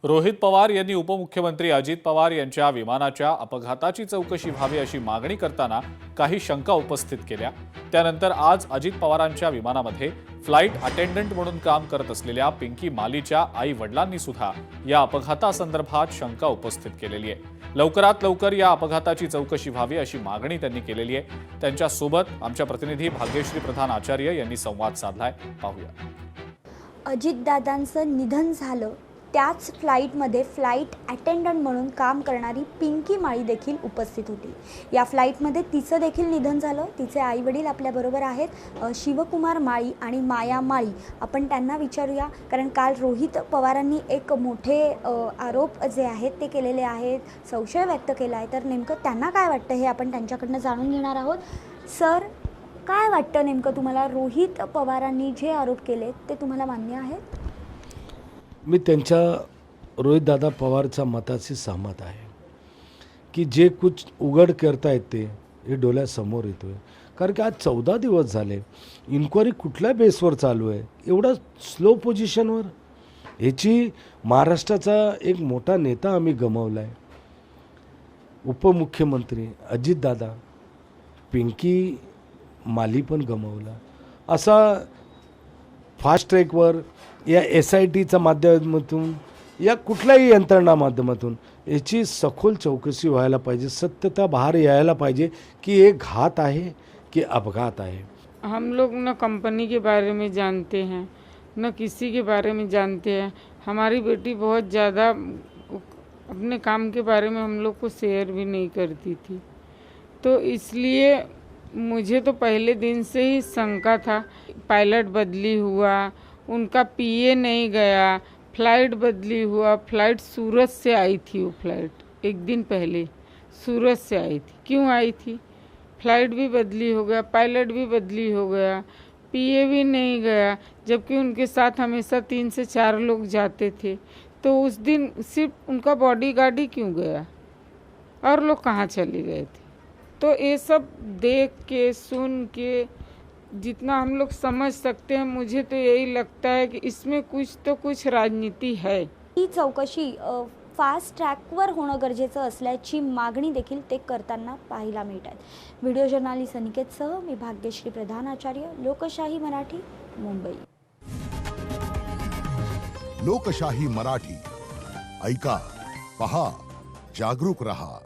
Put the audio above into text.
रोहित पवार यांनी उपमुख्यमंत्री अजित पवार यांच्या विमानाच्या अपघाताची चौकशी व्हावी अशी मागणी करताना काही शंका उपस्थित केल्या। त्यानंतर आज अजित पवारांच्या विमानामध्ये फ्लाइट अटेंडंट म्हणून काम करत असलेल्या पिंकी मालीच्या आई वडिलांनी सुद्धा या अपघातासंदर्भात शंका उपस्थित केलेली आहे। लवकरात लवकर या अपघाताची चौकशी व्हावी अशी मागणी त्यांनी केलेली आहे। त्यांच्या सोबत आमच्या प्रतिनिधी भाग्यश्री प्रधान आचार्य यांनी संवाद साधलाय, पाहूया। अजितदादांचं निधन झालं त्याच फ्लाईटमध्ये फ्लाईट अटेंडंट म्हणून काम करणारी पिंकी माळी देखील उपस्थित होती। या फ्लाईटमध्ये तिचं देखील निधन झालं। तिचे आई वडील आपल्याबरोबर आहेत, शिवकुमार माळी आणि माया माळी। आपण त्यांना विचारूया, कारण काल रोहित पवारांनी एक मोठे आरोप जे आहेत ते केलेले आहेत, संशय व्यक्त केला आहे। तर नेमकं त्यांना काय वाटतं हे आपण त्यांच्याकडनं जाणून घेणार आहोत। सर, काय वाटतं नेमकं तुम्हाला, रोहित पवारांनी जे आरोप केले ते तुम्हाला मान्य आहेत? मी त्यांच्या रोहितदादा पवारच्या मताशी सहमत आहे की जे कुछ उघड करता येते हे डोळ्यासमोर येतोय। कारण की आज 14 दिवस झाले इन्क्वायरी कुठल्या बेसवर चालू आहे, एवढा स्लो पोझिशनवर। याची महाराष्ट्राचा एक मोठा नेता आम्ही गमावला आहे, उपमुख्यमंत्री अजितदादा, पिंकी माली पण गमावला। असा फास्ट ट्रॅकवर या SITच्या माध्यमातून या कुठल्याही यंत्रणा माध्यमातून याची सखोल चौकशी व्हायला पाहिजे, सत्यता बाहर यायला पाहिजे कि ये घात आहे कि अपघात आहे। हम लोग न कंपनी के बारे में जानते हैं न किसी के बारे में जानते हैं। हमारी बेटी बहुत ज़्यादा अपने काम के बारे में हम लोग को शेयर भी नहीं करती थी, तो इसलिए मुझे तो पहले दिन से ही शंका था। पायलट बदली हुआ, उनका PA नहीं गया, फ्लाइट बदली हुआ। फ्लाइट सूरत से आई थी, वो फ्लाइट एक दिन पहले सूरत से आई थी। क्यों आई थी? फ्लाइट भी बदली हो गया, पायलट भी बदली हो गया, PA भी नहीं गया, जबकि उनके साथ हमेशा 3 से 4 लोग जाते थे। तो उस दिन सिर्फ उनका बॉडीगार्ड ही क्यों गया और लोग कहाँ चले गए थे? तो ये सब देख के सुन के जितना हम लोग समझ सकते हैं, मुझे तो यही लगता है कि इसमें कुछ राजनीति है। ही चौकशी फास्ट ट्रॅकवर होणं गरजेचं असल्याची मागणी देखील ते करताना पाहायला मिळतात। व्हिडिओ जर्नलिस्ट अनिकेतसह मी भाग्यश्री प्रधान आचार्य, लोकशाही मराठी, मुंबई। लोकशाही मराठी ऐका, पहा, जागरूक रहा।